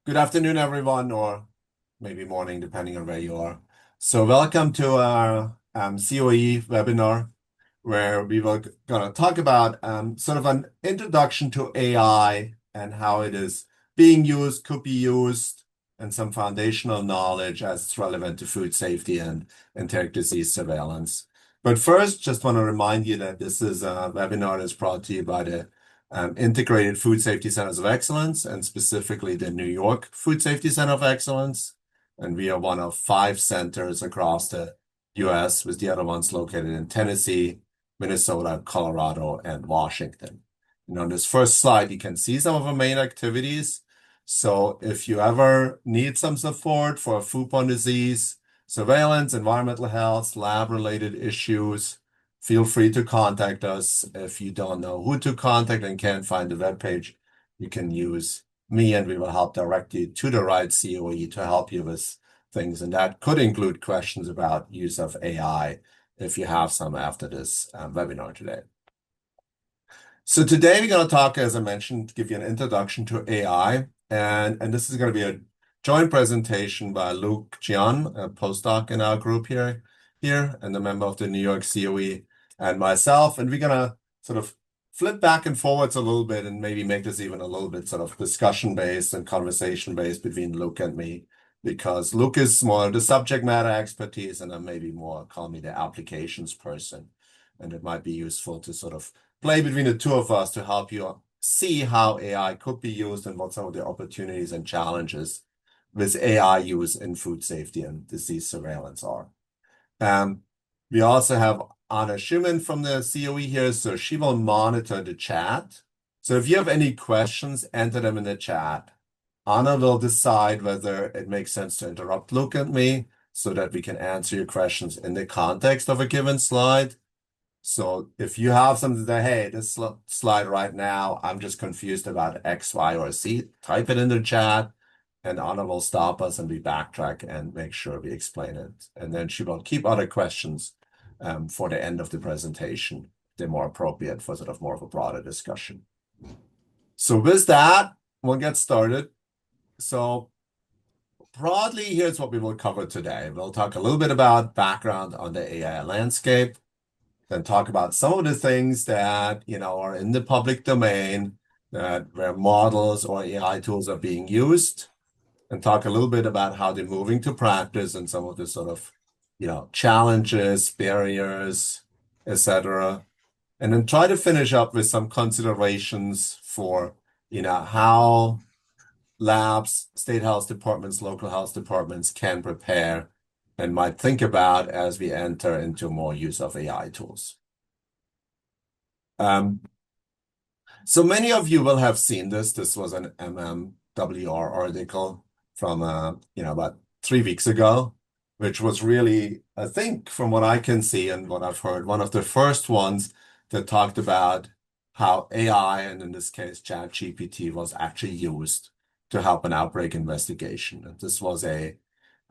Good afternoon, everyone, or maybe morning, depending on where you are. So welcome to our CoE webinar, where we were going to talk about sort of an introduction to AI and how it is being used, could be used, and some foundational knowledge as it's relevant to food safety and enteric disease surveillance. But first, just want to remind you that this is a webinar that's brought to you by the Integrated Food Safety Centers of Excellence, and specifically the New York Food Safety Center of Excellence. And we are one of 5 centers across the US, with the other ones located in Tennessee, Minnesota, Colorado, and Washington. And on this first slide, you can see some of our main activities. So if you ever need some support for foodborne disease, surveillance, environmental health, lab-related issues, feel free to contact us. If you don't know who to contact and can't find the webpage, you can use me and we will help direct you to the right CoE to help you with things. And that could include questions about use of AI if you have some after this webinar today. So today we're going to talk, as I mentioned, give you an introduction to AI. And this is going to be a joint presentation by Luke Qian, a postdoc in our group here, and a member of the New York CoE, and myself. And we're going to sort of flip back and forwards a little bit and maybe make this even a little bit sort of discussion-based and conversation-based between Luke and me, because Luke is more the subject matter expertise and I'm maybe more, call me the applications person. And it might be useful to sort of play between the two of us to help you see how AI could be used and what some of the opportunities and challenges with AI use in food safety and disease surveillance are. We also have Anna Schumann from the CoE here, so she will monitor the chat. So if you have any questions, enter them in the chat. Anna will decide whether it makes sense to interrupt Luke and me so that we can answer your questions in the context of a given slide. So if you have something that, hey, this slide right now, I'm just confused about X, Y, or Z, type it in the chat, and Anna will stop us and we backtrack and make sure we explain it. And then she will keep other questions for the end of the presentation. They're more appropriate for sort of more of a broader discussion. So with that, we'll get started. So broadly, here's what we will cover today. We'll talk a little bit about background on the AI landscape, then talk about some of the things that, are in the public domain, where models or AI tools are being used, and talk a little bit about how they're moving to practice and some of the sort of, challenges, barriers, etc. And then try to finish up with some considerations for, how labs, state health departments, local health departments can prepare and might think about as we enter into more use of AI tools. So many of you will have seen this. This was an MMWR article from, about 3 weeks ago, which was really, I think, from what I can see and what I've heard, one of the first ones that talked about how AI, and in this case, ChatGPT, was actually used to help an outbreak investigation. And this was a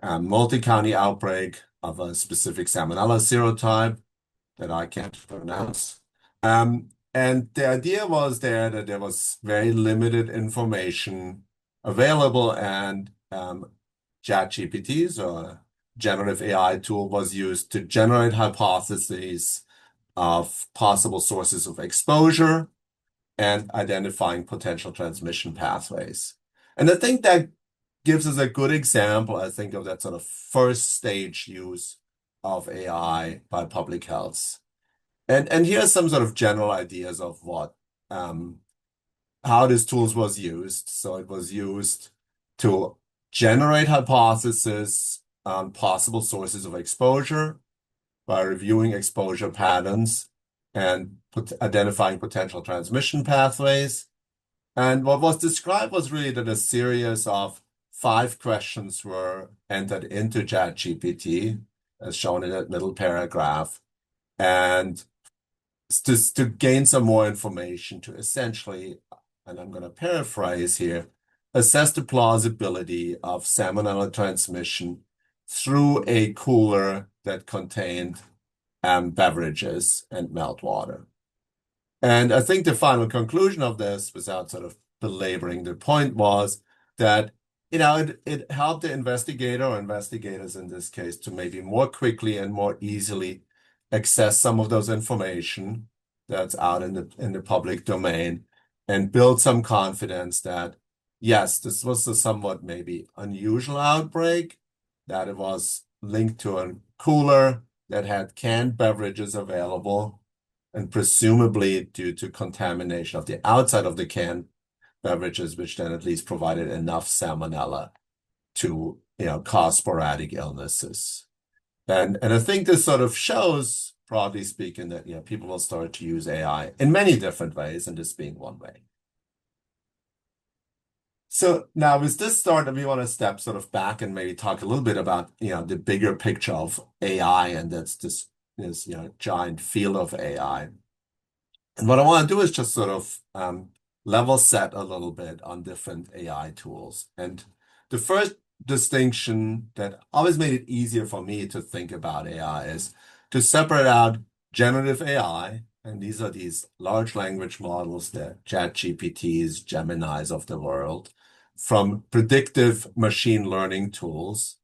multi-county outbreak of a specific Salmonella serotype that I can't pronounce. And the idea was there that there was very limited information available, and ChatGPT, or generative AI tool, was used to generate hypotheses of possible sources of exposure and identifying potential transmission pathways. And I think that gives us a good example, I think, of that sort of first stage use of AI by public health. And here's some sort of general ideas of what how this tool was used. So it was used to generate hypotheses on possible sources of exposure by reviewing exposure patterns and identifying potential transmission pathways. And what was described was really that a series of 5 questions were entered into ChatGPT, as shown in that middle paragraph, and to gain some more information to essentially, and I'm going to paraphrase here, assess the plausibility of salmonella transmission through a cooler that contained beverages and meltwater. And I think the final conclusion of this, without sort of belaboring the point, was that it helped the investigator or investigators in this case to maybe more quickly and more easily access some of those information that's out in the public domain and build some confidence that yes, this was a somewhat maybe unusual outbreak, that it was linked to a cooler that had canned beverages available, and presumably due to contamination of the outside of the canned beverages, which then at least provided enough salmonella to, cause sporadic illnesses. And I think this sort of shows, broadly speaking, that people will start to use AI in many different ways, and this being one way. So now with this start, we want to step sort of back and maybe talk a little bit about the bigger picture of AI, and that's this giant field of AI. And what I want to do is just sort of level set a little bit on different AI tools. And the first distinction that always made it easier for me to think about AI is to separate out generative AI, and these are these large language models, the ChatGPTs, Geminis of the world, from predictive machine learning tools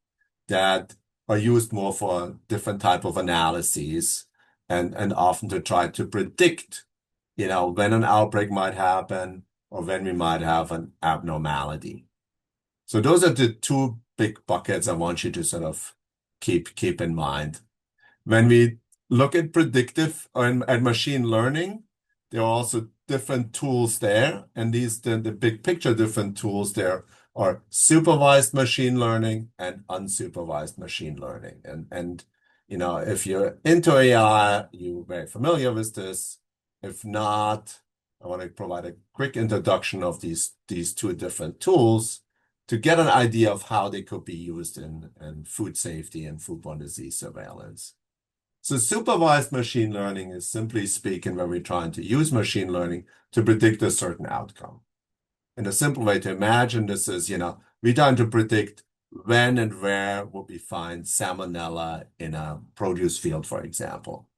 that are used more for different type of analyses and often to try to predict when an outbreak might happen or when we might have an abnormality. So those are the two big buckets I want you to sort of keep in mind. When we look at predictive and machine learning, there are also different tools there. And the big picture different tools there are supervised machine learning and unsupervised machine learning. And if you're into AI, you're very familiar with this. If not, I want to provide a quick introduction of these two different tools to get an idea of how they could be used in food safety and foodborne disease surveillance. So supervised machine learning is, simply speaking, where we're trying to use machine learning to predict a certain outcome. And a simple way to imagine this is, we're trying to predict when and where would we find salmonella in a produce field, for example.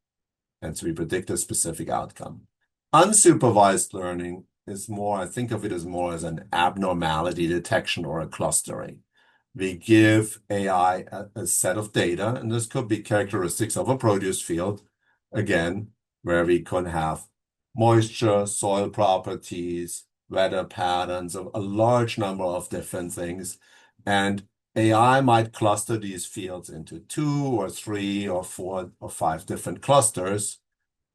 And so we predict a specific outcome. Unsupervised learning is more, I think of it as more as an abnormality detection or a clustering. We give AI a set of data, and this could be characteristics of a produce field, again, where we could have moisture, soil properties, weather patterns, a large number of different things. And AI might cluster these fields into 2 or 3 or 4 or 5 different clusters,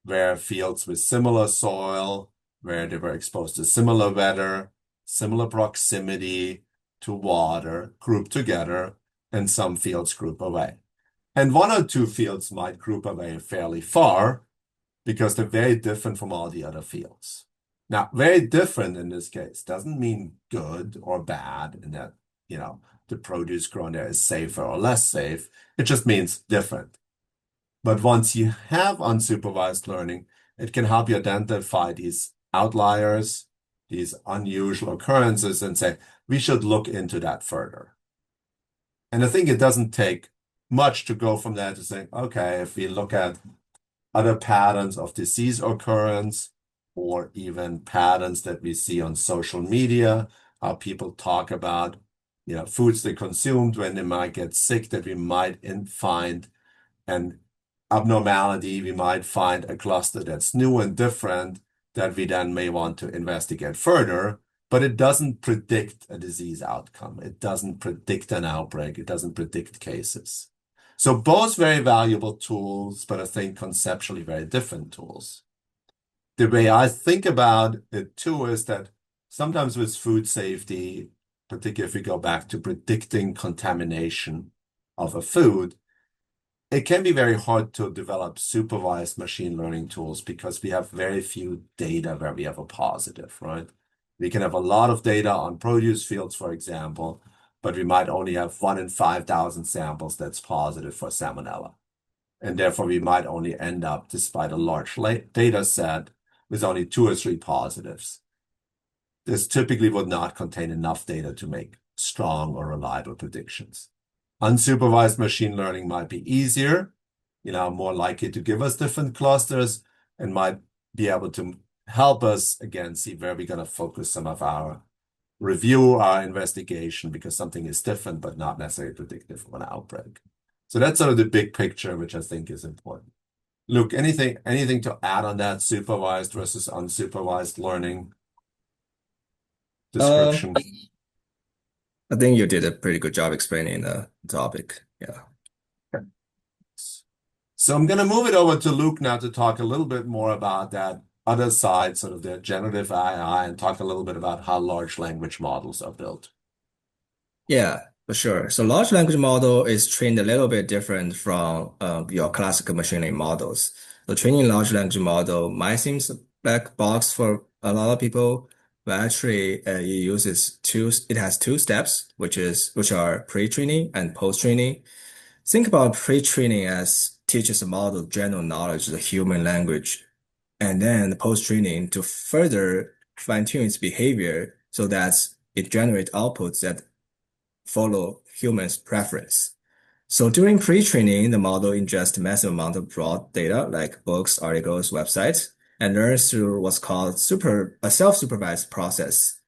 where fields with similar soil, where they were exposed to similar weather, similar proximity to water, group together, and some fields group away. And 1 or 2 fields might group away fairly far because they're very different from all the other fields. Now, very different in this case doesn't mean good or bad in that, the produce grown there is safer or less safe. It just means different. But once you have unsupervised learning, it can help you identify these outliers, these unusual occurrences, and say, we should look into that further. And I think it doesn't take much to go from there to say, okay, if we look at other patterns of disease occurrence, or even patterns that we see on social media, how people talk about foods they consumed when they might get sick, that we might find an abnormality, we might find a cluster that's new and different that we then may want to investigate further, but it doesn't predict a disease outcome. It doesn't predict an outbreak. It doesn't predict cases. So both very valuable tools, but I think conceptually very different tools. The way I think about it too is that sometimes with food safety, particularly if we go back to predicting contamination of a food, it can be very hard to develop supervised machine learning tools because we have very few data where we have a positive, right? We can have a lot of data on produce fields, for example, but we might only have 1 in 5,000 samples that's positive for salmonella. And therefore, we might only end up, despite a large data set, with only 2 or 3 positives. This typically would not contain enough data to make strong or reliable predictions. Unsupervised machine learning might be easier, more likely to give us different clusters and might be able to help us, again, see where we're going to focus some of our review our investigation because something is different, but not necessarily predictive of an outbreak. So that's sort of the big picture, which I think is important. Luke, anything to add on that supervised versus unsupervised learning Um, description? I think you did a pretty good job explaining the topic. Yeah. So I'm going to move it over to Luke now to talk a little bit more about that other side, sort of the generative AI, and talk a little bit about how large language models are built. Yeah, for sure. So large language model is trained a little bit different from your classical machine learning models. So training large language model might seem a black box for a lot of people, but actually it has two steps, which are pre-training and post-training. Think about pre-training as teaches the model general knowledge of the human language, and then post-training to further fine-tune its behavior so that it generates outputs that follow humans' preference. So during pre-training, the model ingests massive amount of raw data like books, articles, websites, and learns through what's called a self-supervised process.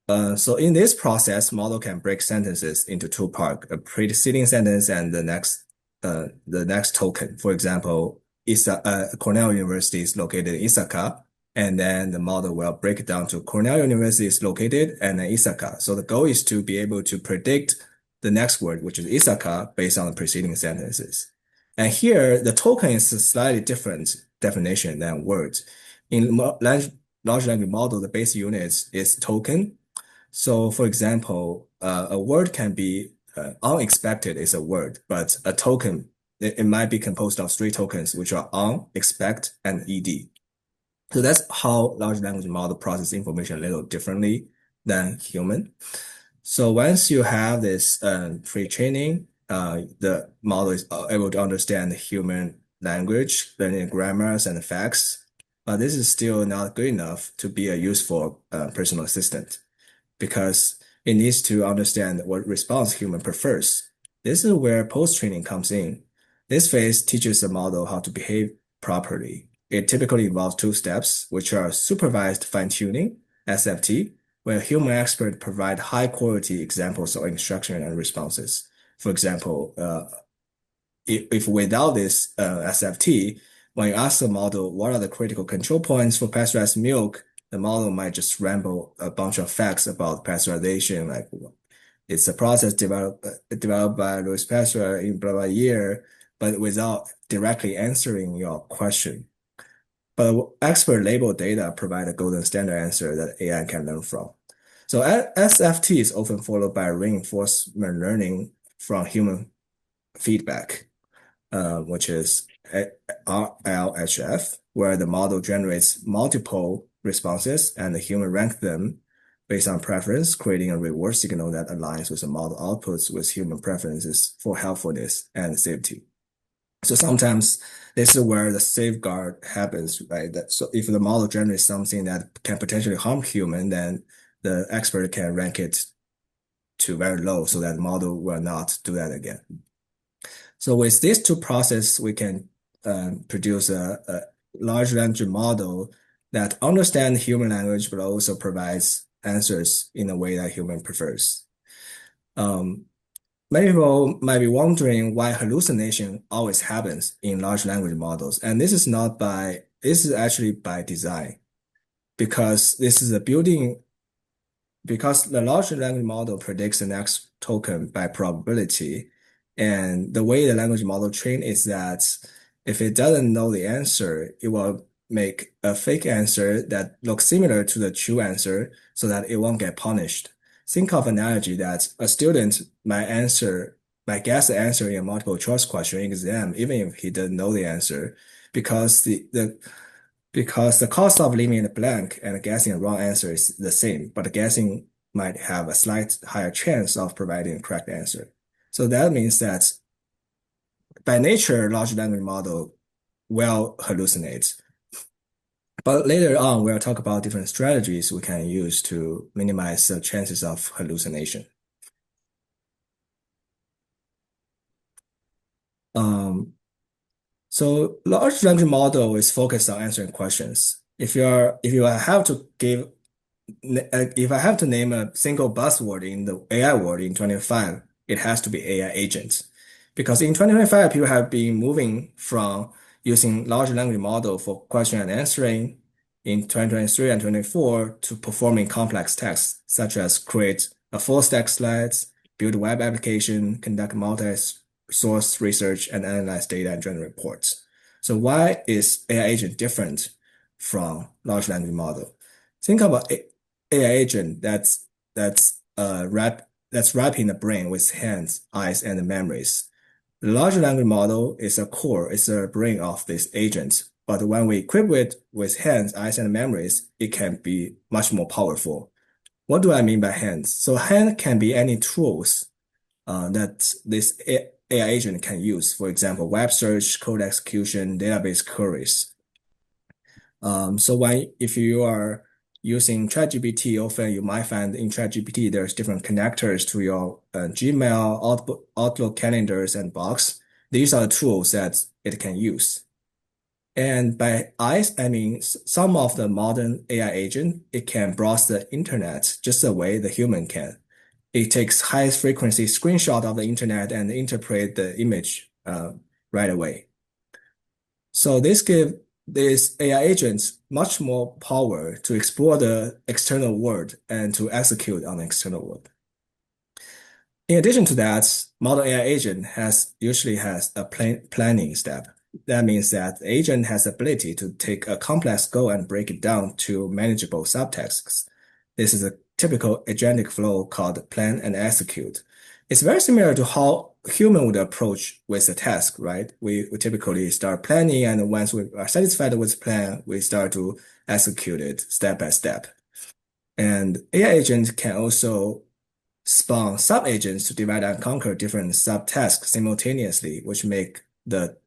So in this process, model can break sentences into two parts, a preceding sentence and the next token. For example, Cornell University is located in Isaka, and then the model will break it down to Cornell University is located and then Isaka. So the goal is to be able to predict the next word, which is Isaka, based on the preceding sentences. And here, the token is a slightly different definition than words. In large language model, the base unit is token. So, for example, a word can be unexpected is a word, but a token, it might be composed of three tokens, which are on, expect, and ed. So that's how large language model process information a little differently than human. So once you have this pre-training, the model is able to understand human language, learning grammars and facts, but this is still not good enough to be a useful personal assistant because it needs to understand what response human prefers. This is where post-training comes in. This phase teaches the model how to behave properly. It typically involves two steps, which are supervised fine-tuning, SFT, where human experts provide high-quality examples of instruction and responses. For example, if without this SFT, when you ask the model what are the critical control points for pasteurized milk, the model might just ramble a bunch of facts about pasteurization, like it's a process developed by Louis Pasteur in blah blah year, but without directly answering your question. But expert label data provide a golden standard answer that AI can learn from. So SFT is often followed by reinforcement learning from human feedback, which is RLHF, where the model generates multiple responses and the human rank them based on preference, creating a reward signal that aligns with the model outputs with human preferences for helpfulness and safety. So sometimes this is where the safeguard happens, right? So if the model generates something that can potentially harm human, then the expert can rank it to very low so that the model will not do that again. So with these two processes, we can produce a large language model that understands human language, but also provides answers in a way that human prefers. Um, Many people might be wondering why hallucination always happens in large language models. And this is actually by design because this is a building because the large language model predicts the next token by probability. And the way the language model trained is that if it doesn't know the answer, it will make a fake answer that looks similar to the true answer so that it won't get punished. Think of analogy that a student might guess the answer in a multiple choice question exam, even if he doesn't know the answer, because because the cost of leaving it blank and guessing a wrong answer is the same, but guessing might have a slight higher chance of providing a correct answer. So that means that by nature, large language model will hallucinate. But later on, we'll talk about different strategies we can use to minimize the chances of hallucination. Um, so large language model is focused on answering questions. If you have to give if I have to name a single buzzword in the AI world in 2025, it has to be AI agents. Because in 2025, people have been moving from using large language model for question and answering in 2023 and 24 to performing complex tasks, such as create a full stack slides, build a web application, conduct multi-source research, and analyze data and generate reports. So why is AI agent different from large language model? Think about AI agent that's wrapping the brain with hands, eyes, and memories. The large language model is a core, it's a brain of this agent. But when we equip it with hands, eyes, and memories, it can be much more powerful. What do I mean by hands? So hand can be any tools that this AI agent can use. For example, web search, code execution, database queries. If you are using ChatGPT, often you might find in ChatGPT there's different connectors to your Gmail, Outlook calendars, and Box. These are the tools that it can use. And by eyes, I mean some of the modern AI agent, it can browse the internet just the way the human can. It takes high frequency screenshot of the internet and interpret the image right away. So this gives these AI agents much more power to explore the external world and to execute on the external world. In addition to that, model AI agent usually has a planning step. That means that the agent has the ability to take a complex goal and break it down to manageable subtasks. This is a typical agentic flow called plan and execute. It's very similar to how human would approach with a task, right? We typically start planning, and once we are satisfied with the plan, we start to execute it step by step. And AI agents can also spawn sub-agents to divide and conquer different subtasks simultaneously, which make the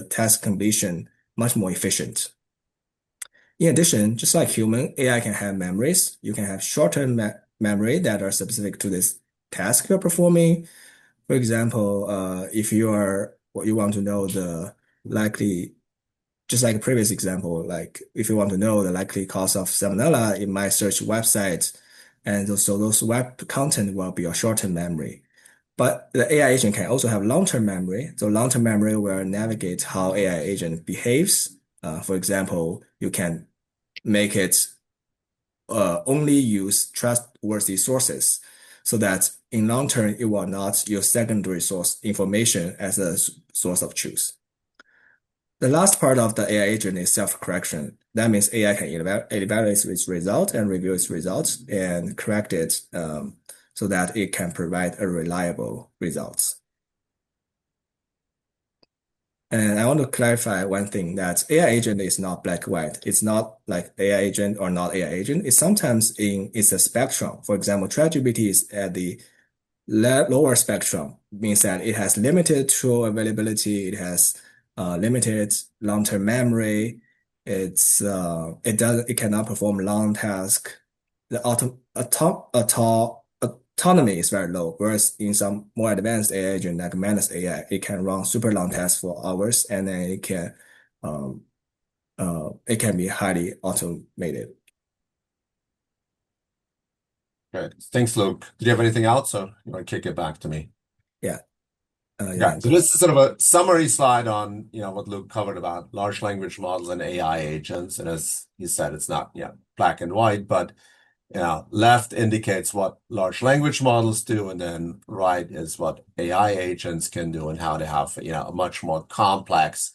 task completion much more efficient. In addition, just like human, AI can have memories. You can have short-term memory that are specific to this task you're performing. For example, if you want to know the likely, just like a previous example, like if you want to know the likely cause of salmonella, it might search websites, and so those web content will be your short-term memory. But the AI agent can also have long-term memory. So long-term memory will navigate how AI agent behaves. For example, you can make it only use trustworthy sources so that in long term, it will not use secondary source information as a source of truth. The last part of the AI agent is self-correction. That means AI can evaluate its result and review its results and correct it so that it can provide a reliable results. And I want to clarify one thing that AI agent is not black white. It's not like AI agent or not AI agent. It's a spectrum. For example, ChatGPT is at the lower spectrum, means that it has limited tool availability. It has limited long-term memory. It cannot perform long task. The autonomy is very low, whereas in some more advanced AI agent like Manus AI, it can run super long tasks for hours, and then it can be highly automated. Okay. Thanks, Luke. Did you have anything else, or you want to kick it back to me? Yeah. Yeah. Okay. So this is sort of a summary slide on, what Luke covered about large language models and AI agents. And as he said, it's not, black and white, but left indicates what large language models do, and then right is what AI agents can do and how they have, a much more complex,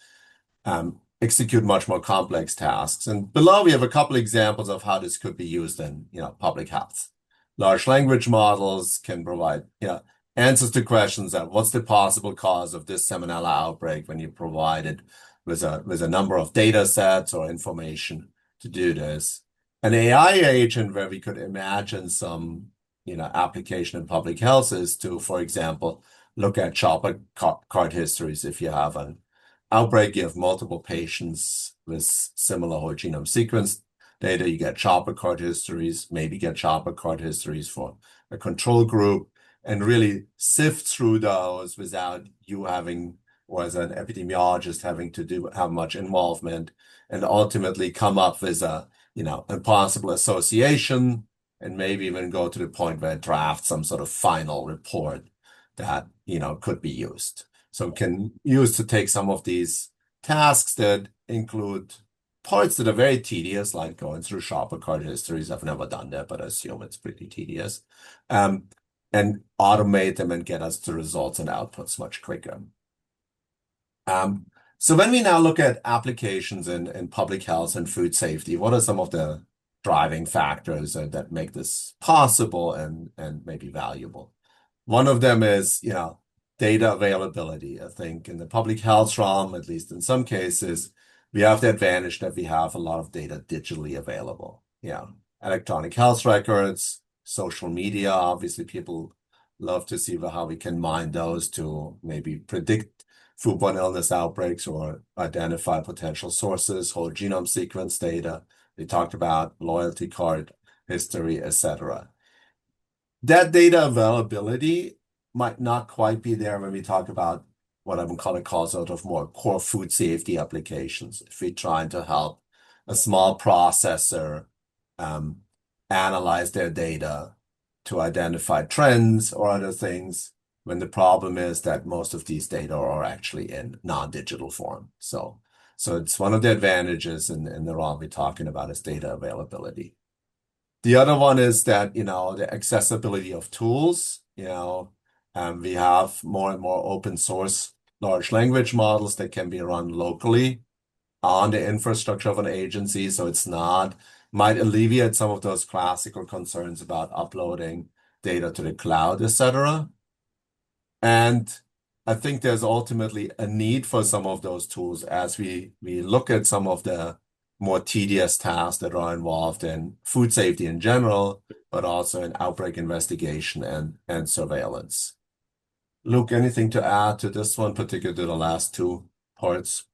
execute much more complex tasks. And below we have a couple examples of how this could be used in, public health. Large language models can provide, answers to questions that what's the possible cause of this salmonella outbreak when you provide it with a number of data sets or information to do this. An AI agent where we could imagine some, application in public health is to, for example, look at shopper cart histories. If you have an outbreak, you have multiple patients with similar whole genome sequence data, you get shopper cart histories, maybe get shopper cart histories for a control group, and really sift through those without you having, or as an epidemiologist, having to have much involvement, and ultimately come up with a impossible association, and maybe even go to the point where it drafts some sort of final report that, could be used. So it can use to take some of these tasks that include parts that are very tedious, like going through shopper cart histories. I've never done that, but I assume it's pretty tedious. Um, and automate them and get us the results and outputs much quicker. Um, so when we now look at applications in public health and food safety, what are some of the driving factors that make this possible and maybe valuable? One of them is, data availability. I think in the public health realm, at least in some cases, we have the advantage that we have a lot of data digitally available. Electronic health records, social media. Obviously, people love to see how we can mine those to maybe predict foodborne illness outbreaks or identify potential sources, whole genome sequence data. We talked about loyalty card history, etc. That data availability might not quite be there when we talk about what I would call sort of more core food safety applications. If we're trying to help a small processor um, analyze their data to identify trends or other things, when the problem is that most of these data are actually in non-digital form. So it's one of the advantages in the realm we're talking about is data availability. The other one is that, the accessibility of tools, we have more and more open source large language models that can be run locally on the infrastructure of an agency. So might alleviate some of those classical concerns about uploading data to the cloud, etc. And I think there's ultimately a need for some of those tools as we look at some of the more tedious tasks that are involved in food safety in general, but also in outbreak investigation and surveillance. Luke, anything to add to this one, particularly to the last two parts?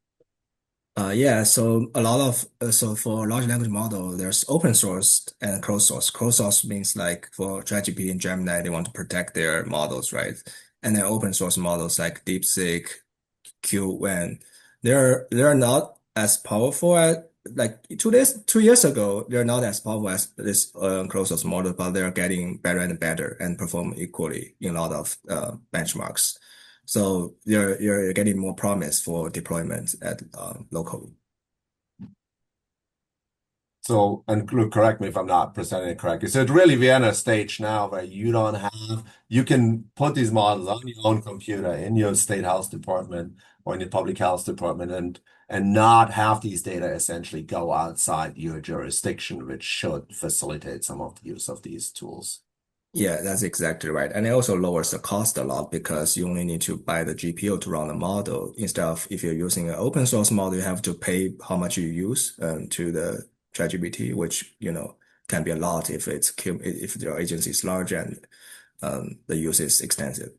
Yeah, so a lot of so for large language model, there's open source and closed source. Closed source means like for ChatGPT and Gemini, they want to protect their models, right? And then open source models like DeepSeek, Qian, they're not as powerful as like 2 years ago. They're not as powerful as this closed source model, but they're getting better and better and perform equally in a lot of benchmarks. So you're getting more promise for deployment at locally. So, and Luke, correct me if I'm not presenting it correctly. So it really we're in a stage now where you can put these models on your own computer in your state health department or in your public health department and not have these data essentially go outside your jurisdiction, which should facilitate some of the use of these tools. Yeah, that's exactly right. And it also lowers the cost a lot because you only need to buy the GPU to run the model. Instead of if you're using an open source model, you have to pay how much you use to the ChatGPT, which, can be a lot if your agency is large and the use is extensive.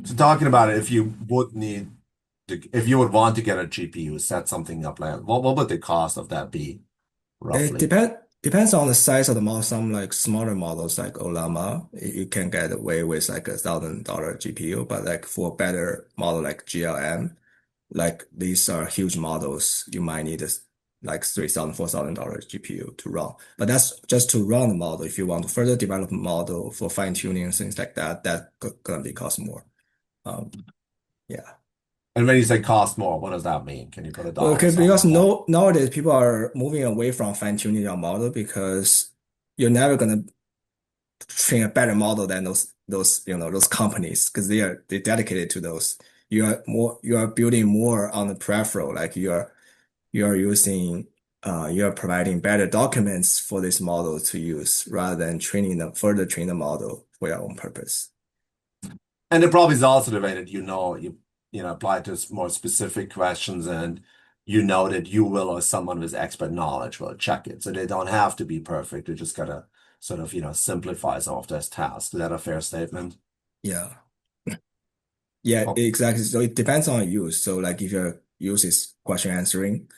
So talking about it, if you would want to get a GPU, set something up like what would the cost of that be It roughly? depends on the size of the model. Some like smaller models like Olama, you can get away with like $1,000 GPU, but like for a better model like GLM, like these are huge models, you might need like $3,000, $4,000 GPU to run. But that's just to run the model. If you want to further develop a model for fine tuning and things like that, gonna be cost more. Um, yeah. And when you say cost more, what does that mean? Can you put a Well, dollar okay, sign because on that? no, nowadays people are moving away from fine-tuning your model because you're never gonna train a better model than those companies because they're dedicated to those. You are building more on the peripheral, like you're using you're providing better documents for this model to use rather than further train the model for your own purpose. And it probably is also the way that apply to more specific questions and that you will or someone with expert knowledge will check it. So they don't have to be perfect. They just gotta sort of, simplify some of those tasks. Is that a fair statement? Yeah. Yeah, Oh, exactly. So it depends on use. So like if your use is question answering,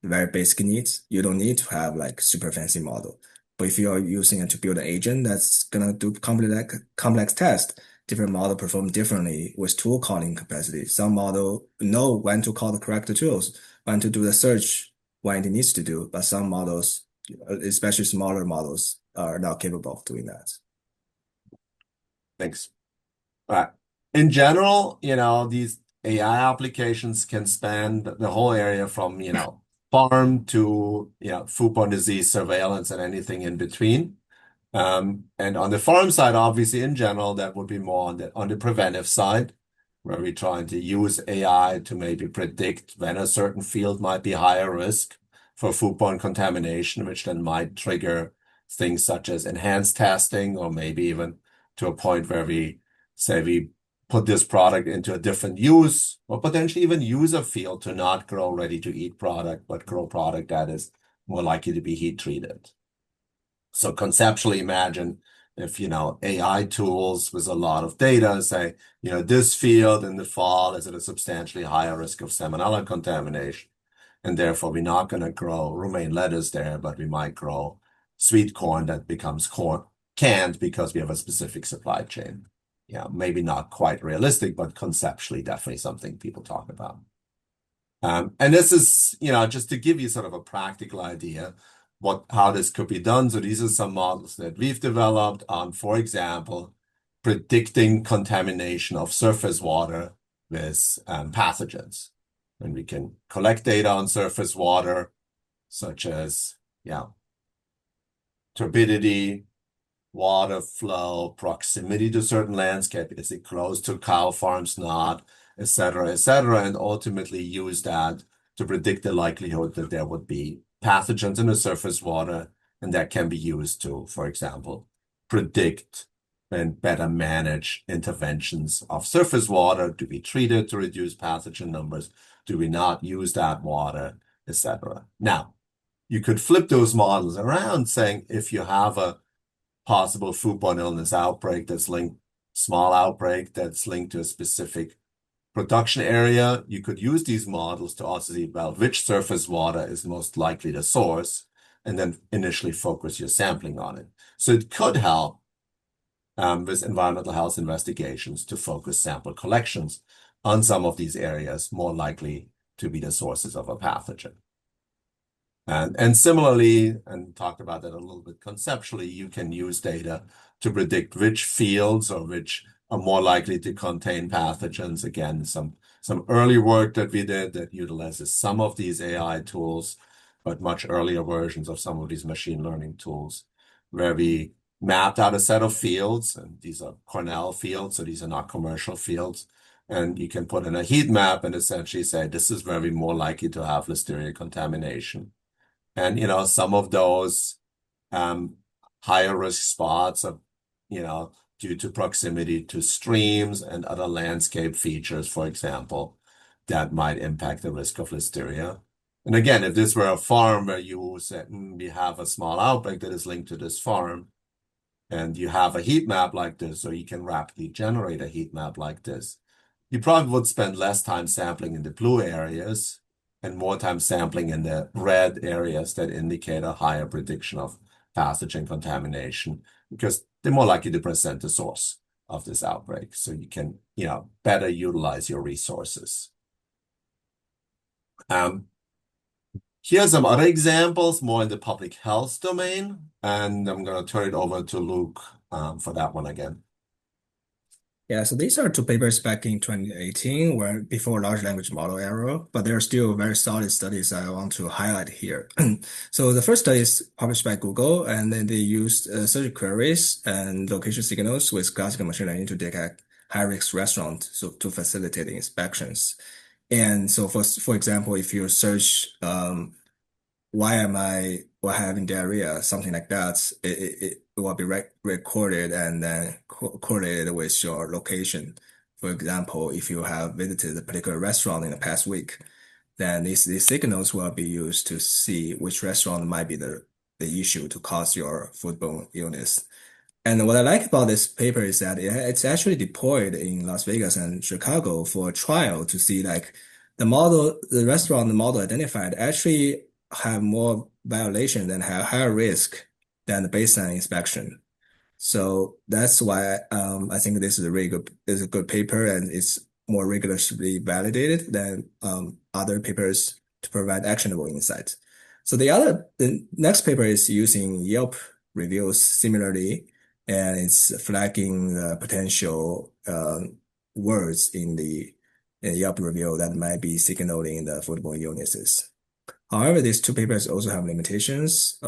very basic needs, you don't need to have like super fancy model. But if you're using it to build an agent that's gonna do complex test, different model perform differently with tool calling capacity. Some model know when to call the correct tools, when to do the search, when it needs to do, but some models especially smaller models are not capable of doing that. Thanks. But in general, these AI applications can span the whole area from, farm to, foodborne disease surveillance and anything in between. And on the farm side, obviously, in general, that would be more on the preventive side, where we're trying to use AI to maybe predict when a certain field might be higher risk for foodborne contamination, which then might trigger things such as enhanced testing, or maybe even to a point where we say we put this product into a different use, or potentially even use a field to not grow ready-to-eat product, but grow product that is more likely to be heat treated. So conceptually imagine if, AI tools with a lot of data say, this field in the fall is at a substantially higher risk of salmonella contamination. And therefore, we're not going to grow romaine lettuce there, but we might grow sweet corn that becomes canned because we have a specific supply chain. Yeah, maybe not quite realistic, but conceptually definitely something people talk about. And this is, just to give you sort of a practical idea how this could be done. So these are some models that we've developed on, for example, predicting contamination of surface water with pathogens. And we can collect data on surface water, such as, turbidity, water flow, proximity to certain landscape. Is it close to cow farms, not, et cetera, and ultimately use that to predict the likelihood that there would be pathogens in the surface water, and that can be used to, for example, predict and better manage interventions of surface water. Do we treat it to reduce pathogen numbers? Do we not use that water, et cetera? Now, you could flip those models around, saying if you have a possible foodborne illness outbreak small outbreak that's linked to a specific production area, you could use these models to also see, well, which surface water is most likely the source, and then initially focus your sampling on it. So it could help with environmental health investigations to focus sample collections on some of these areas more likely to be the sources of a pathogen. And similarly, and talked about that a little bit conceptually, you can use data to predict which fields or which are more likely to contain pathogens. Again, some early work that we did that utilizes some of these AI tools, but much earlier versions of some of these machine learning tools, where we mapped out a set of fields, and these are Cornell fields, so these are not commercial fields. And you can put in a heat map and essentially say, this is where we're more likely to have Listeria contamination. And, some of those higher risk spots are, due to proximity to streams and other landscape features, for example, that might impact the risk of Listeria. And again, if this were a farm where you said, we have a small outbreak that is linked to this farm, and you have a heat map like this, or you can rapidly generate a heat map like this, you probably would spend less time sampling in the blue areas and more time sampling in the red areas that indicate a higher prediction of pathogen contamination, because they're more likely to present the source of this outbreak. So you can, better utilize your resources. Here are some other examples more in the public health domain, and I'm going to turn it over to Luke for that one again. Yeah, so these are two papers back in 2018, where before large language model era, but they're still very solid studies I want to highlight here. So the first study is published by Google, and then they used search queries and location signals with classical machine learning to detect high-risk restaurants, so to facilitate inspections. And so for example, if you search why am I having diarrhea, something like that, it will be recorded and then correlated with your location. For example, if you have visited a particular restaurant in the past week, then these signals will be used to see which restaurant might be the issue to cause your foodborne illness. And what I like about this paper is that it's actually deployed in Las Vegas and Chicago for a trial to see like the restaurant model identified actually have more violation and have higher risk than the baseline inspection. So that's why I think this is a good paper, and it's more rigorously validated than other papers to provide actionable insights. So the next paper is using Yelp reviews similarly, and it's flagging the potential words in Yelp review that might be signaling the foodborne illnesses. However, these two papers also have limitations.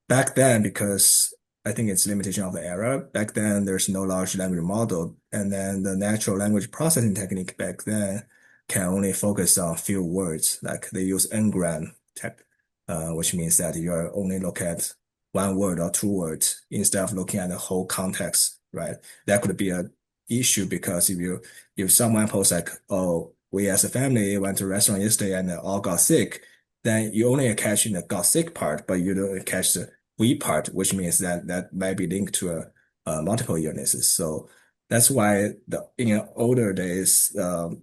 Back then, because I think it's limitation of the era, back then there's no large language model, and then the natural language processing technique back then can only focus on few words. Like they use n-gram tech, which means that you are only look at one word or two words instead of looking at the whole context, right? That could be an issue because if someone posts like, oh, we as a family went to a restaurant yesterday and all got sick, then you only catch in the got sick part, but you don't catch the we part, which means that that might be linked to multiple illnesses. So that's why in older days,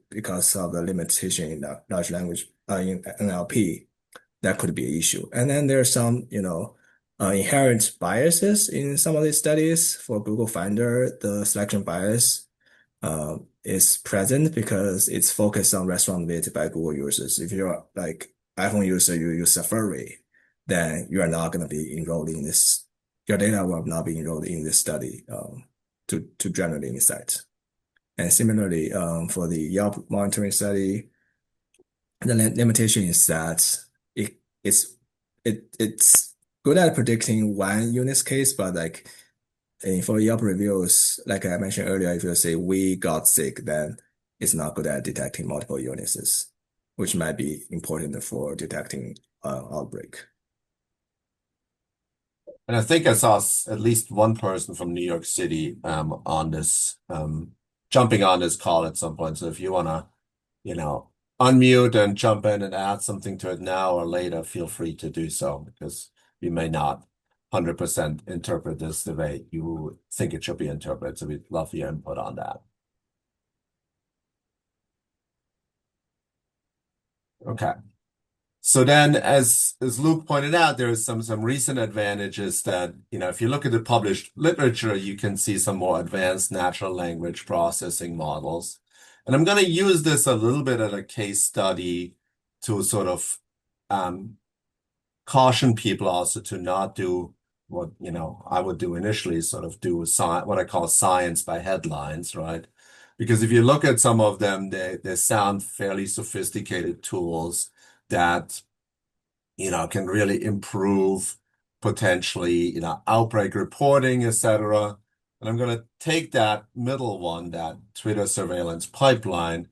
because of the limitation in the large language in NLP, that could be an issue. And then there's some, inherent biases in some of these studies. For Google Finder, the selection bias is present because it's focused on restaurant visited by Google users. If you're like iPhone user, you use Safari, then you are not going to be enrolled in this. Your data will not be enrolled in this study to generate insights. And similarly, for the Yelp monitoring study, the limitation is that it's it's good at predicting one use case, but like for Yelp reviews, like I mentioned earlier, if you say we got sick, then it's not good at detecting multiple illnesses, which might be important for detecting outbreak. And I think I saw at least one person from New York City on this jumping on this call at some point. So if you want to, you know, unmute and jump in and add something to it now or later, feel free to do so because we may not 100% interpret this the way you think it should be interpreted. So we'd love your input on that. Okay. So then, as Luke pointed out, there is some recent advantages that, if you look at the published literature, you can see some more advanced natural language processing models. And I'm going to use this a little bit as a case study to sort of caution people also to not do what, I would do initially, sort of do what I call science by headlines, right? Because if you look at some of them, they sound fairly sophisticated tools that, can really improve potentially, outbreak reporting, etc. And I'm going to take that middle one, that Twitter surveillance pipeline,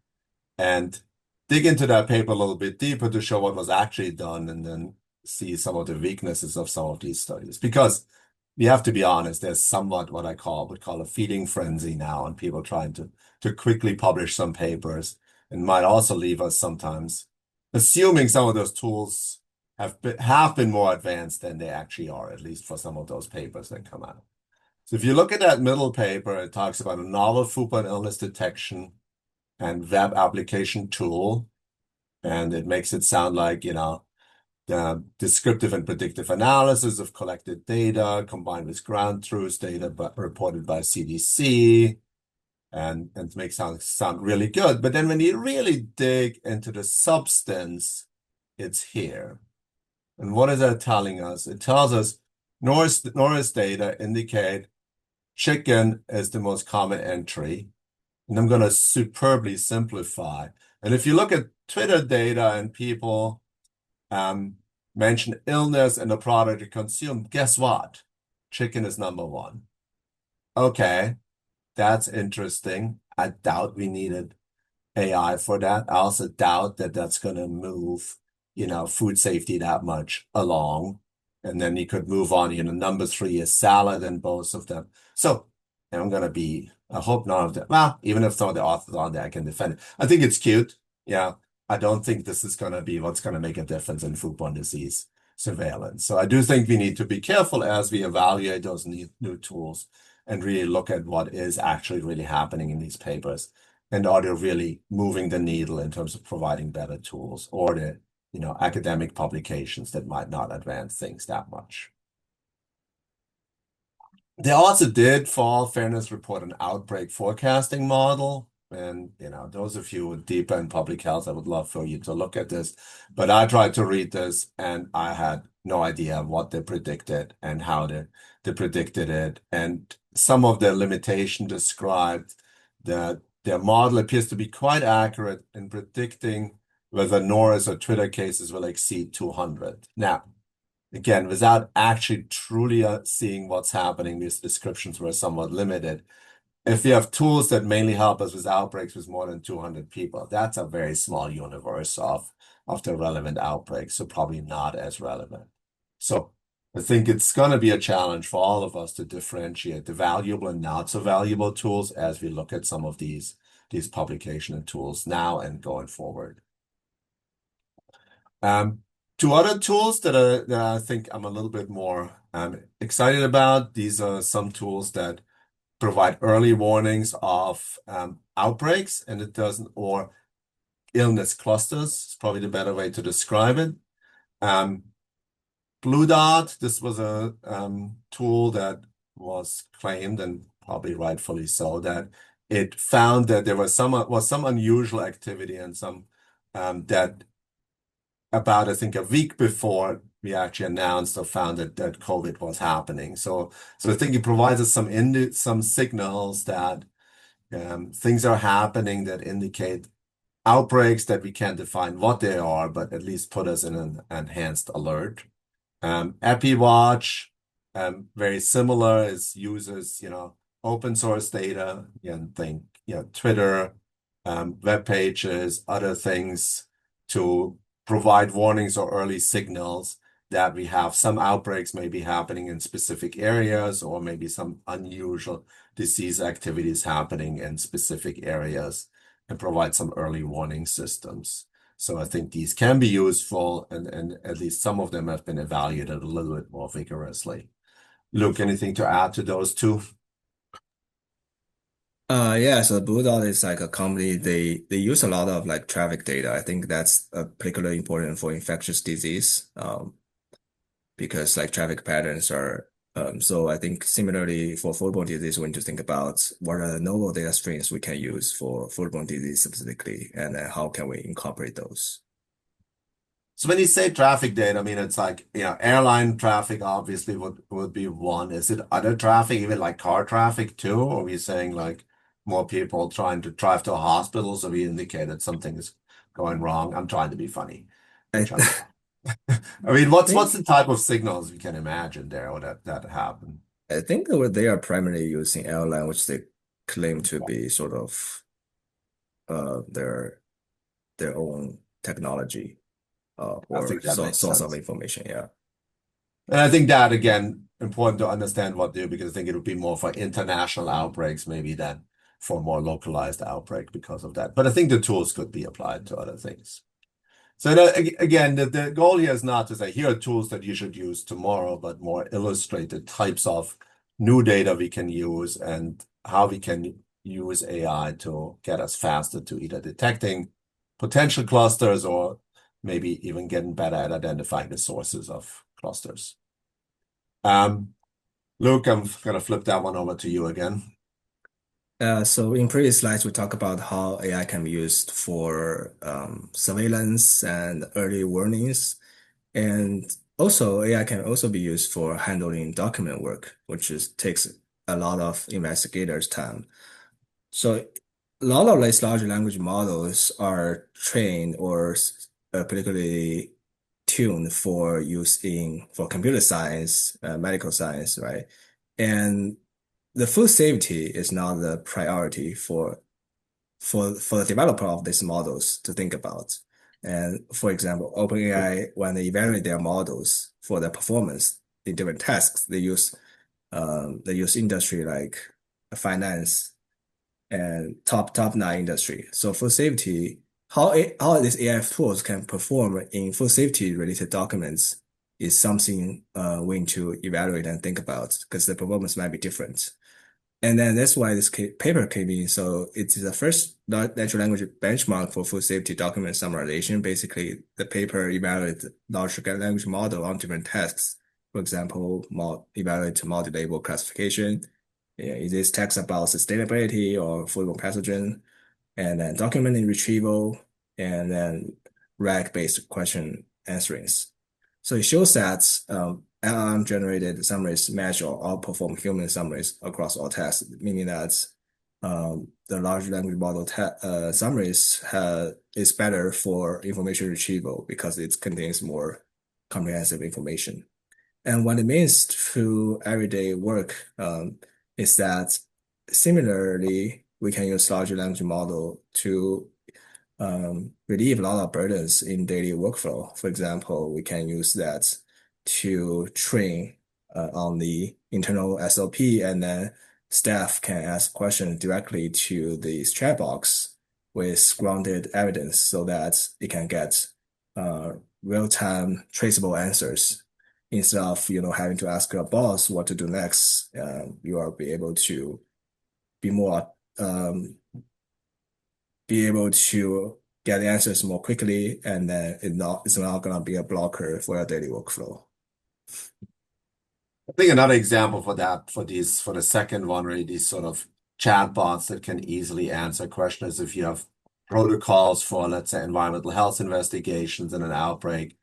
and dig into that paper a little bit deeper to show what was actually done and then see some of the weaknesses of some of these studies. Because we have to be honest, there's somewhat what I would call a feeding frenzy now, and people trying to quickly publish some papers, and might also leave us sometimes assuming some of those tools have been more advanced than they actually are, at least for some of those papers that come out. So if you look at that middle paper, it talks about a novel foodborne illness detection and web application tool, and it makes it sound like, the descriptive and predictive analysis of collected data combined with ground truth data reported by CDC, and makes sound really good. But then when you really dig into the substance, it's here. And what is that telling us? It tells us Norris data indicate chicken is the most common entry. And I'm going to superbly simplify. And if you look at Twitter data and people mention illness and the product you consume, guess what? Chicken is number one. Okay, that's interesting. I doubt we needed AI for that. I also doubt that that's going to move, food safety that much along. And then you could move on, number three is salad and both of them. So I hope none of them, well, even if some of the authors on there, I can defend it. I think it's cute. Yeah. I don't think this is going to be what's going to make a difference in foodborne disease surveillance. So I do think we need to be careful as we evaluate those new tools and really look at what is actually really happening in these papers. And are they really moving the needle in terms of providing better tools, or the, academic publications that might not advance things that much? They also did, for all fairness, report an outbreak forecasting model. And those of you deeper in public health, I would love for you to look at this. But I tried to read this and I had no idea what they predicted and how they predicted it. And some of the limitation described that their model appears to be quite accurate in predicting whether Norris or Twitter cases will exceed 200. Now, again, without actually truly seeing what's happening, these descriptions were somewhat limited. If we have tools that mainly help us with outbreaks with more than 200 people, that's a very small universe of the relevant outbreaks, so probably not as relevant. So I think it's going to be a challenge for all of us to differentiate the valuable and not so valuable tools as we look at some of these publication and tools now and going forward. Two other tools that I think I'm a little bit more excited about. These are some tools that provide early warnings of outbreaks, and it doesn't, or illness clusters. It's probably the better way to describe it. Blue Dot, this was a tool that was claimed, and probably rightfully so, that it found that there was some unusual activity and some that about, I think, a week before we actually announced or found that COVID was happening. So I think it provides us some signals that things are happening that indicate outbreaks that we can't define what they are, but at least put us in an enhanced alert. EpiWatch, very similar, is uses open source data and think Twitter, web pages, other things to provide warnings or early signals that we have some outbreaks may be happening in specific areas, or maybe some unusual disease activities happening in specific areas, and provide some early warning systems. So I think these can be useful, and at least some of them have been evaluated a little bit more vigorously. Luke, anything to add to those two? Yeah, so Blue Dot is like a company, they use a lot of like traffic data. I think that's particularly important for infectious disease, because like traffic patterns are so I think similarly for foodborne disease, we need to think about what are the novel data streams we can use for foodborne disease specifically, and then how can we incorporate those. So when you say traffic data, I mean, it's like, airline traffic obviously would be one. Is it other traffic, even like car traffic too? Or are we saying like more people trying to drive to a hospital, so we indicate that something is going wrong? I'm trying to be funny, I which I'm not. I mean, what's think the type of signals we can imagine there or that happen? I think that they are primarily using airline, which they claim to be sort of their own technology I or think that makes source of sense. information. Yeah. And I think that again, important to understand what they do, because I think it would be more for international outbreaks maybe than for more localized outbreak because of that. But I think the tools could be applied to other things. So again, the goal here is not to say here are tools that you should use tomorrow, but more illustrate the types of new data we can use and how we can use AI to get us faster to either detecting potential clusters or maybe even getting better at identifying the sources of clusters. Luke, I'm gonna flip that one over to you again. So in previous slides, we talked about how AI can be used for surveillance and early warnings. And also AI can also be used for handling document work, which takes a lot of investigators' time. So a lot of these large language models are trained or particularly tuned for use for computer science, medical science, right? And the food safety is not the priority for the developer of these models to think about. And for example, OpenAI, when they evaluate their models for their performance in different tasks, they use industry like finance and top nine industry. So food safety, how these AI tools can perform in food safety related documents is something we need to evaluate and think about because the performance might be different. And then that's why this paper came in. So it's the first natural language benchmark for food safety document summarization. Basically, the paper evaluates large language model on different tasks. For example, evaluate multi-label classification. Yeah, is this text about sustainability or foodborne pathogen? and then document retrieval, and then RAG-based question answerings. So it shows that LLM-generated summaries match or outperform human summaries across all tasks, meaning that the large language model summaries is better for information retrieval because it contains more comprehensive information. And what it means to everyday work is that similarly, we can use large language model to relieve a lot of burdens in daily workflow. For example, we can use that to train on the internal SOP, and then staff can ask questions directly to this chat box with grounded evidence so that it can get real-time traceable answers instead of having to ask your boss what to do next. You are be more um, be able to get answers more quickly, and then it's not gonna be a blocker for your daily workflow. I think another example for that, for the second one, really, these sort of chatbots that can easily answer questions if you have protocols for, let's say, environmental health investigations in an outbreak.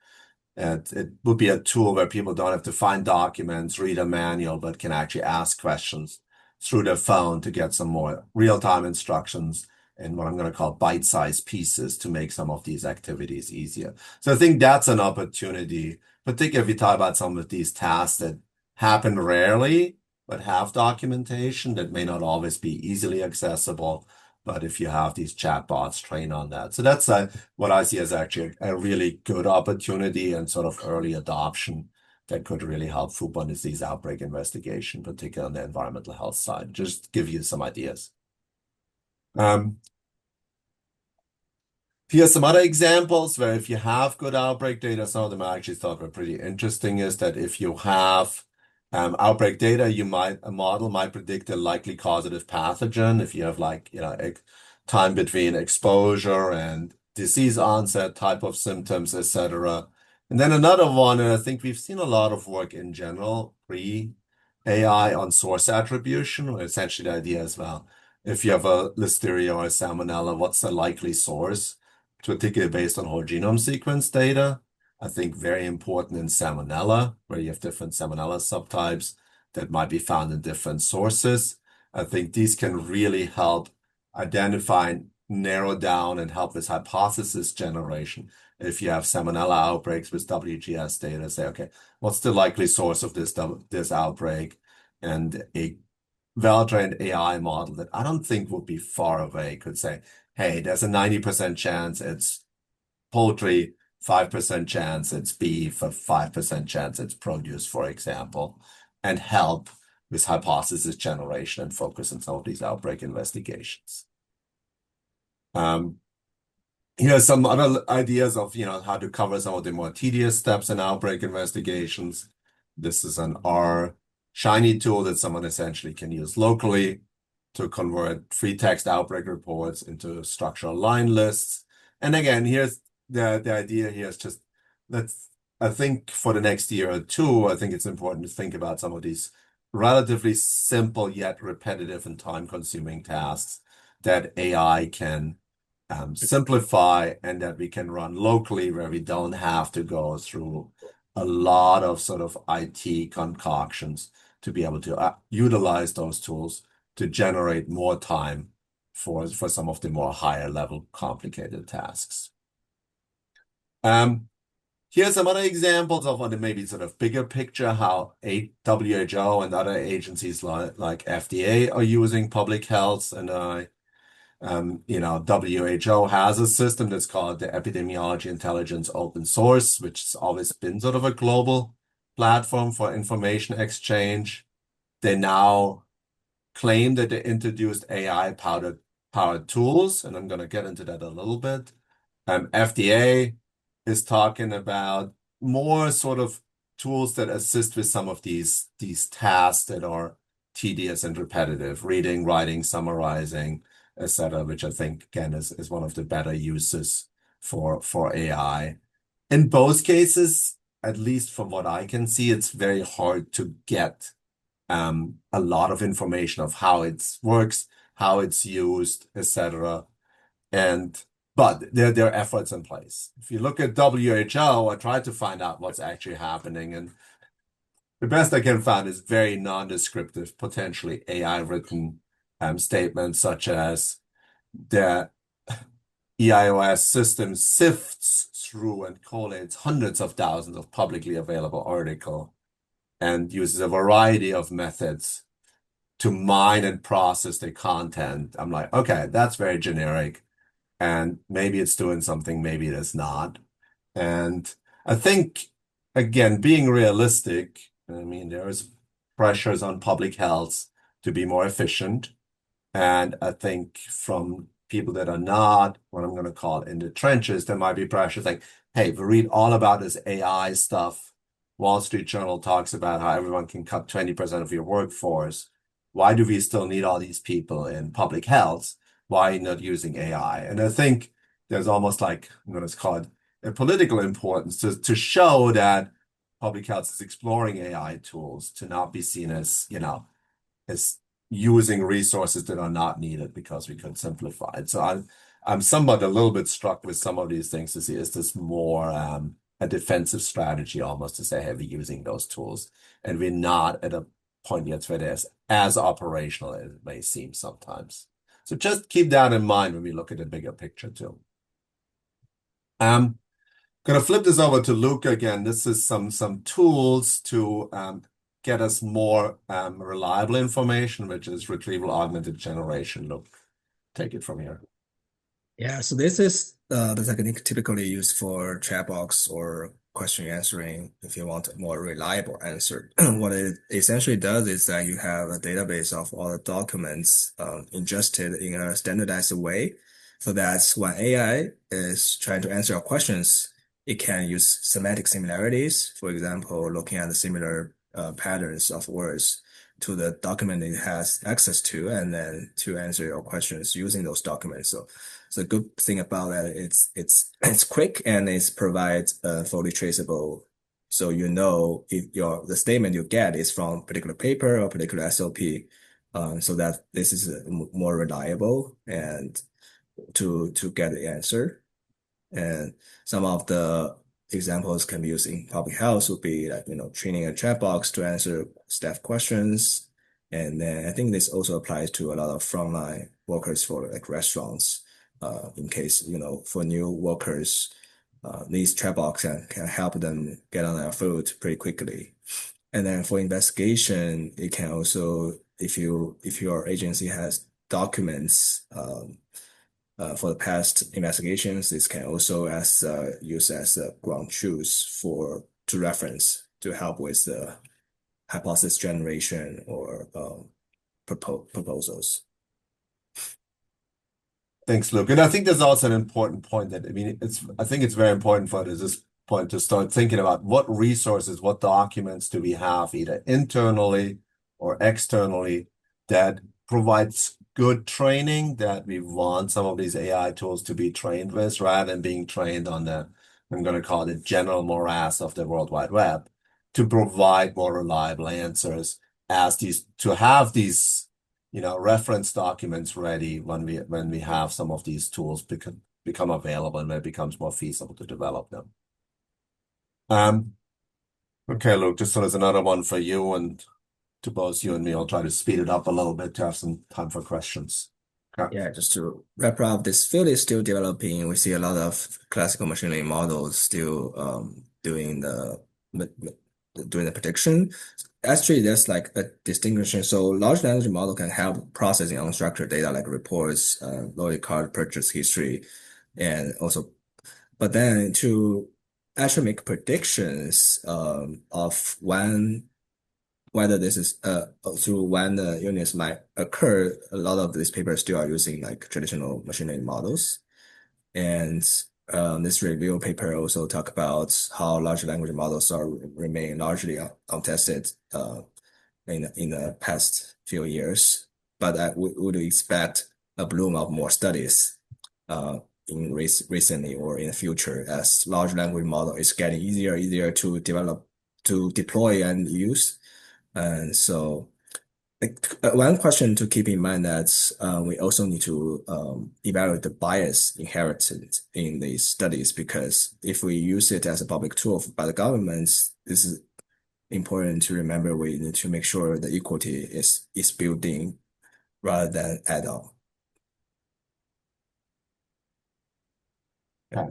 It would be a tool where people don't have to find documents, read a manual, but can actually ask questions through their phone to get some more real-time instructions in what I'm going to call bite-sized pieces to make some of these activities easier. So I think that's an opportunity, particularly if you talk about some of these tasks that happen rarely, but have documentation that may not always be easily accessible. But if you have these chatbots trained on that. So that's what I see as actually a really good opportunity and sort of early adoption that could really help foodborne disease outbreak investigation, particularly on the environmental health side. Just give you some ideas. Here's some other examples where if you have good outbreak data, some of them I actually thought were pretty interesting, is that if you have outbreak data, a model might predict a likely causative pathogen if you have time between exposure and disease onset, type of symptoms, etc. And then another one, and I think we've seen a lot of work in general, pre-AI on source attribution, where essentially the idea is, well, if you have a listeria or a salmonella, what's the likely source? Particularly based on whole genome sequence data. I think very important in salmonella, where you have different salmonella subtypes that might be found in different sources. I think these can really help identify, narrow down, and help with hypothesis generation. If you have salmonella outbreaks with WGS data, say, okay, what's the likely source of this outbreak? And a well-trained AI model that I don't think would be far away could say, hey, there's a 90% chance it's poultry, 5% chance it's beef, a 5% chance it's produce, for example, and help with hypothesis generation and focus on some of these outbreak investigations. Here are some other ideas of how to cover some of the more tedious steps in outbreak investigations. This is an R Shiny tool that someone essentially can use locally to convert free text outbreak reports into structural line lists. And again, here's the idea here is just I think for the next year or two, I think it's important to think about some of these relatively simple yet repetitive and time-consuming tasks that AI can simplify and that we can run locally, where we don't have to go through a lot of sort of IT concoctions to be able to utilize those tools to generate more time for some of the more higher level complicated tasks. Here's some other examples of what maybe sort of bigger picture, how WHO and other agencies like FDA are using public health. And WHO has a system that's called the Epidemiology Intelligence Open Source, which has always been sort of a global platform for information exchange. They now claim that they introduced AI-powered tools, and I'm going to get into that a little bit. FDA is talking about more sort of tools that assist with some of these tasks that are tedious and repetitive, reading, writing, summarizing, etc., which I think, again, is one of the better uses for AI. In both cases, at least from what I can see, it's very hard to get a lot of information of how it works, how it's used, etc. And but there are efforts in place. If you look at WHO, I tried to find out what's actually happening, and the best I can find is very non-descriptive, potentially AI written statements such as the EIOS system sifts through and collates hundreds of thousands of publicly available articles and uses a variety of methods to mine and process the content. I'm like, okay, that's very generic. And maybe it's doing something, maybe it is not. And I think, again, being realistic, I mean, there's pressures on public health to be more efficient. And I think from people that are not, what I'm going to call in the trenches, there might be pressures like, hey, we read all about this AI stuff. Wall Street Journal talks about how everyone can cut 20% of your workforce. Why do we still need all these people in public health? Why not using AI? And I think there's almost like, I'm going to call it a political importance to show that public health is exploring AI tools to not be seen as, as using resources that are not needed because we could simplify it. So I'm somewhat a little bit struck with some of these things to see, is this more a defensive strategy almost to say, hey, we're using those tools and we're not at a point yet where they're as operational as it may seem sometimes. So just keep that in mind when we look at the bigger picture too. Going to flip this over to Luke again. This is some tools to get us more reliable information, which is retrieval augmented generation. Luke, take it from here. Yeah, so this is the technique typically used for chat box or question answering if you want a more reliable answer. What it essentially does is that you have a database of all the documents ingested in a standardized way, so that when AI is trying to answer your questions, it can use semantic similarities, for example, looking at the similar patterns of words to the document it has access to, and then to answer your questions using those documents. So the good thing about that, it's quick and it provides fully traceable. So you know if the statement you get is from a particular paper or particular SOP, so that this is more reliable and to get the answer. And some of the examples can be used in public health would be like, training a chat box to answer staff questions. And then I think this also applies to a lot of frontline workers for like restaurants, in case, for new workers, these chat box can help them get on their foot pretty quickly. And then for investigation, it can also, if your agency has documents, for the past investigations, this can also use as ground truth to reference to help with the hypothesis generation or proposals. Thanks, Luke. And I think there's also an important point that, I think it's very important for this point to start thinking about what resources, what documents do we have either internally or externally that provides good training that we want some of these AI tools to be trained with rather than being trained on I'm going to call it general morass of the World Wide Web to provide more reliable answers to have these reference documents ready when we have some of these tools become available and it becomes more feasible to develop them. Okay, Luke, just so there's another one for you, and to both you and me, I'll try to speed it up a little bit to have some time for questions. Okay. Yeah, just to wrap up, this field is still developing. We see a lot of classical machine learning models still doing the prediction. Actually, there's like a distinction. So large language model can help processing unstructured data like reports, loaded card purchase history, and also, but then to actually make predictions of whether this is through when the illness might occur, a lot of these papers still are using like traditional machine learning models. And this review paper also talk about how large language models remain largely untested in the past few years. But I would expect a bloom of more studies in recently or in the future as large language model is getting easier to develop, to deploy and use. And so One question to keep in mind that we also need to evaluate the bias inherited in these studies because if we use it as a public tool by the governments, this is important to remember. We need to make sure the equity is built in rather than add on. Yeah.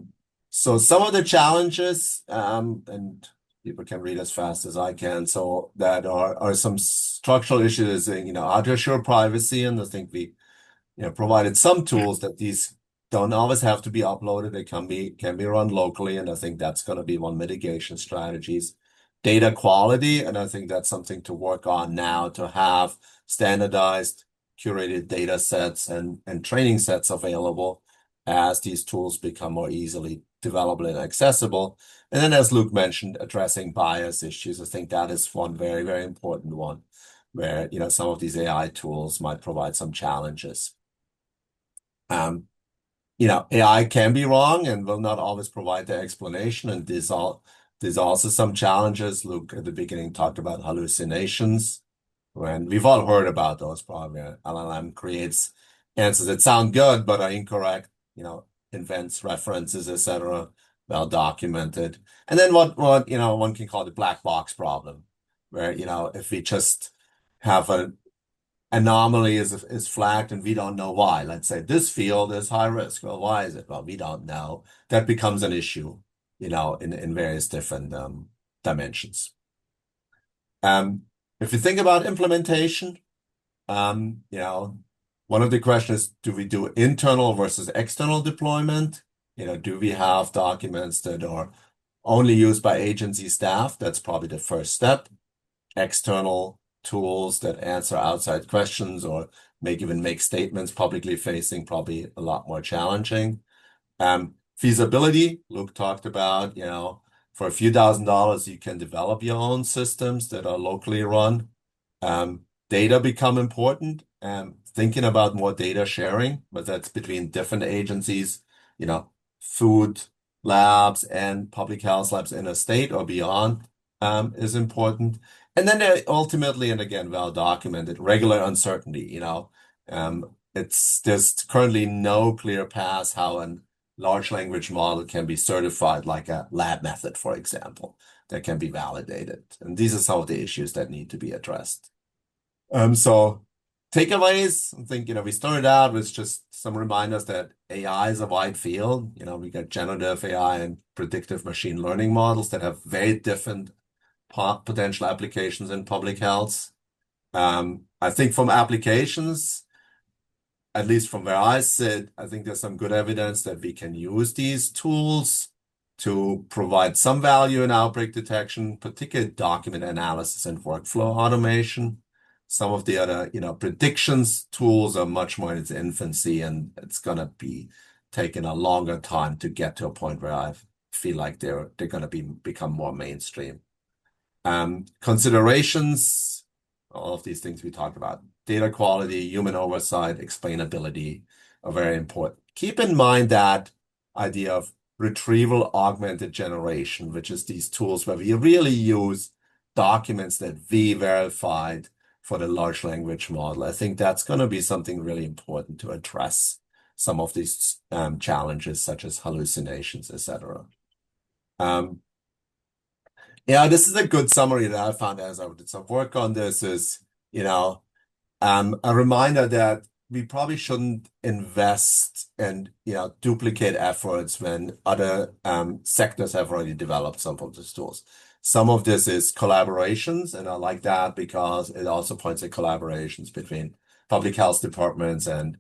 So some of the challenges, and people can read as fast as I can, so that are some structural issues, how to assure privacy, and I think we provided some tools that these don't always have to be uploaded. They can be run locally, and I think that's going to be one mitigation strategies. Data quality, and I think that's something to work on now to have standardized, curated data sets and training sets available as these tools become more easily developable and accessible. And then, as Luke mentioned, addressing bias issues. I think that is one very, very important one where some of these AI tools might provide some challenges. AI can be wrong and will not always provide the explanation. And there's also some challenges. Luke at the beginning talked about hallucinations, and we've all heard about those probably. LLM creates answers that sound good but are incorrect, invents references, etc., well documented. And then what one can call the black box problem, where if we just have an anomaly is flagged and we don't know why. Let's say this field is high risk. Well, why is it? Well, we don't know. That becomes an issue, in various different dimensions. If you think about implementation, one of the questions is, do we do internal versus external deployment? Do we have documents that are only used by agency staff? That's probably the first step. External tools that answer outside questions or even make statements publicly facing, probably a lot more challenging. Feasibility, Luke talked about, for a few $1,000s, you can develop your own systems that are locally run. Data become important. Thinking about more data sharing, but that's between different agencies, food labs and public health labs in a state or beyond, is important. And then ultimately, and again, well documented, regular uncertainty, there's currently no clear path how a large language model can be certified like a lab method, for example, that can be validated. And these are some of the issues that need to be addressed. So takeaways, I think, we started out with just some reminders that AI is a wide field. We got generative AI and predictive machine learning models that have very different potential applications in public health. I think from applications, at least from where I sit, I think there's some good evidence that we can use these tools to provide some value in outbreak detection, particularly document analysis and workflow automation. Some of the other, predictions tools are much more in its infancy, and it's gonna be taking a longer time to get to a point where I feel like they're gonna become more mainstream. Considerations, all of these things we talked about, data quality, human oversight, explainability are very important. Keep in mind that idea of retrieval augmented generation, which is these tools where we really use documents that we verified for the large language model. I think that's going to be something really important to address some of these challenges, such as hallucinations, etc. Yeah, this is a good summary that I found as I did some work on this is, a reminder that we probably shouldn't invest and, duplicate efforts when other sectors have already developed some of these tools. Some of this is collaborations, and I like that because it also points at collaborations between public health departments and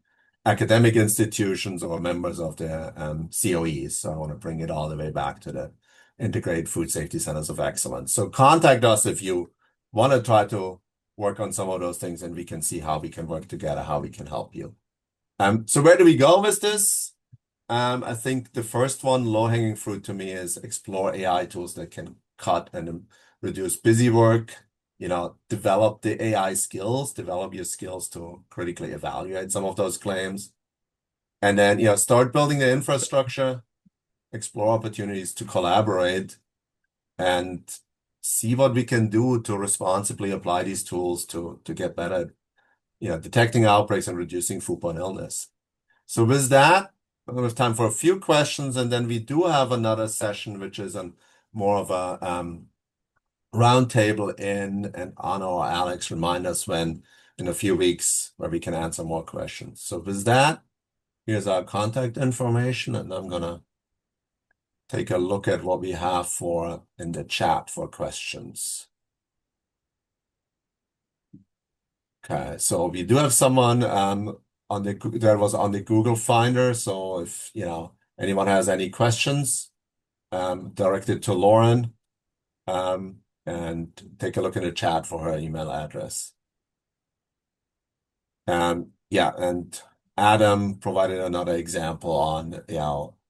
academic institutions or members of the CoEs. So I want to bring it all the way back to the Integrated Food Safety Centers of Excellence. So contact us if you want to try to work on some of those things, and we can see how we can work together, how we can help you. So where do we go with this? I think the first one, low-hanging fruit to me, is explore AI tools that can cut and reduce busy work. Develop the AI skills, develop your skills to critically evaluate some of those claims. And then, start building the infrastructure, explore opportunities to collaborate, and see what we can do to responsibly apply these tools to get better at detecting outbreaks and reducing foodborne illness. So with that, we have time for a few questions, and then we do have another session, which is more of a roundtable and Anna or Alex remind us when in a few weeks where we can answer more questions. So with that, here's our contact information, and I'm gonna take a look at what we have for in the chat for questions. Okay, so we do have someone on the that was on the Google Finder. So if anyone has any questions, directed to Lauren, and take a look in the chat for her email address. Yeah, and Adam provided another example on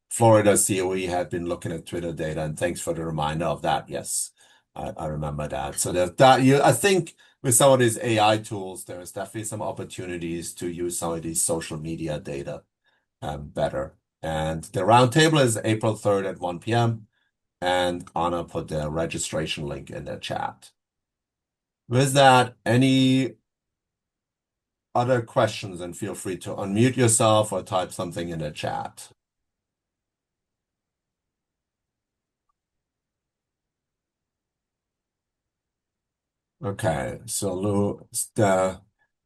Florida COE had been looking at Twitter data, and thanks for the reminder of that. Yes, I remember that. So I think with some of these AI tools, there's definitely some opportunities to use some of these social media data better. And the roundtable is April 3rd at 1 p.m. And Anna put the registration link in the chat. With that, any other questions, and feel free to unmute yourself or type something in the chat. Okay, so Lou,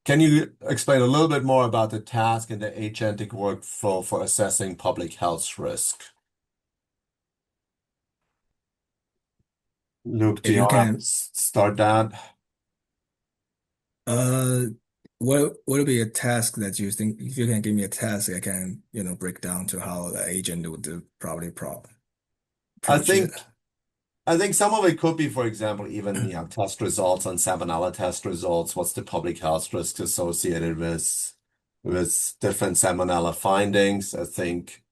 can you explain a little bit more about the task and the agentic workflow for assessing public health risk? Luke, do If you you want to can, start that? uh, what would be a task that you think, if you can give me a task, I can, break down to how the agent would probably I approach it. think I think some of it could be, for example, even test results on salmonella test results. What's the public health risk associated with different salmonella findings? I think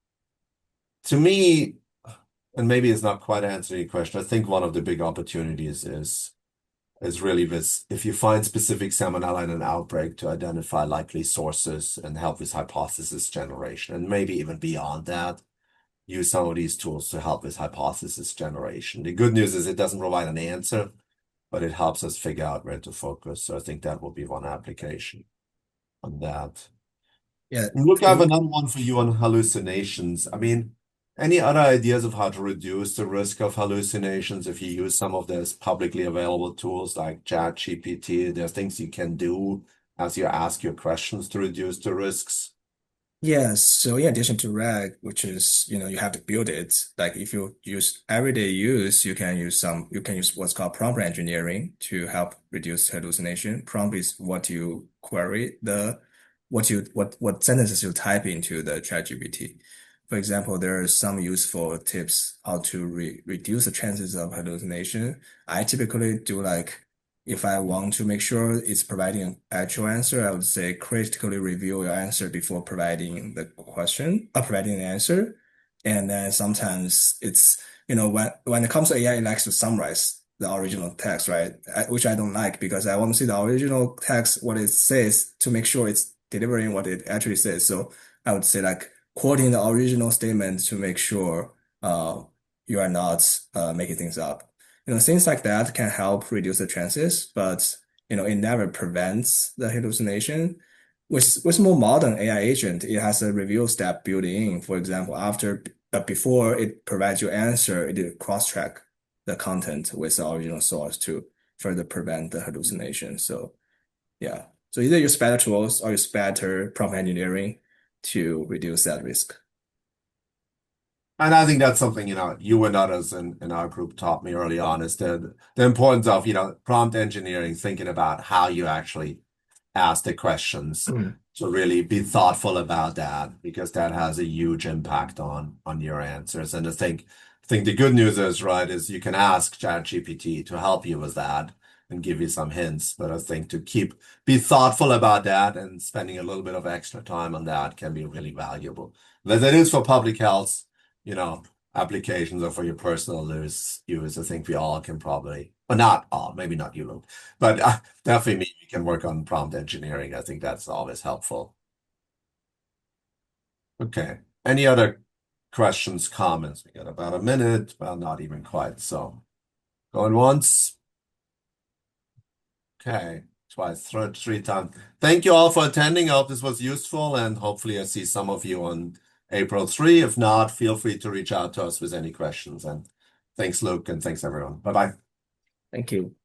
to me, and maybe it's not quite answering your question. I think one of the big opportunities is really this: if you find specific salmonella in an outbreak, to identify likely sources and help with hypothesis generation, and maybe even beyond that use some of these tools to help with hypothesis generation. The good news is it doesn't provide an answer, but it helps us figure out where to focus. So I think that will be one application on that. Yeah, Look, I have if, another one for you on hallucinations. I mean, any other ideas of how to reduce the risk of hallucinations if you use some of those publicly available tools like ChatGPT? There are things you can do as you ask your questions to reduce the risks. Yeah, so in addition to RAG, which is, you have to build it. Like if you use everyday use, you can use what's called prompt engineering to help reduce hallucination. Prompt is what you query what sentences you type into the ChatGPT. For example, there are some useful tips how to reduce the chances of hallucination. I typically do like if I want to make sure it's providing an actual answer, I would say critically review your answer before providing the question or providing the answer. And then sometimes it's, when it comes to AI, it likes to summarize the original text, right? Which I don't like because I want to see the original text, what it says to make sure it's delivering what it actually says. So I would say like quoting the original statement to make sure you are not making things up. Things like that can help reduce the chances, but it never prevents the hallucination. With more modern AI agent, it has a review step built in. For example, before it provides your answer, it will cross-check the content with the original source to further prevent the hallucination. So yeah. So either use better tools or use better prompt engineering to reduce that risk. And I think that's something, you and others in our group taught me early on is the importance of, prompt engineering, thinking about how you actually ask the questions Mm. to really be thoughtful about that because that has a huge impact on your answers. And I think the good news is, right, is you can ask ChatGPT to help you with that and give you some hints. But I think be thoughtful about that and spending a little bit of extra time on that can be really valuable. That is for public health, you know, applications or for your personal use. I think we all can probably, but not all, maybe not you, Luke, but definitely me, we can work on prompt engineering. I think that's always helpful. Okay. Any other questions, comments? We got about a minute, well, not even quite. So going once. Okay. twice, three times. Thank you all for attending. I hope this was useful, and hopefully I see some of you on April 3. If not, feel free to reach out to us with any questions. And thanks, Luke, and thanks everyone. Bye-bye. Thank you.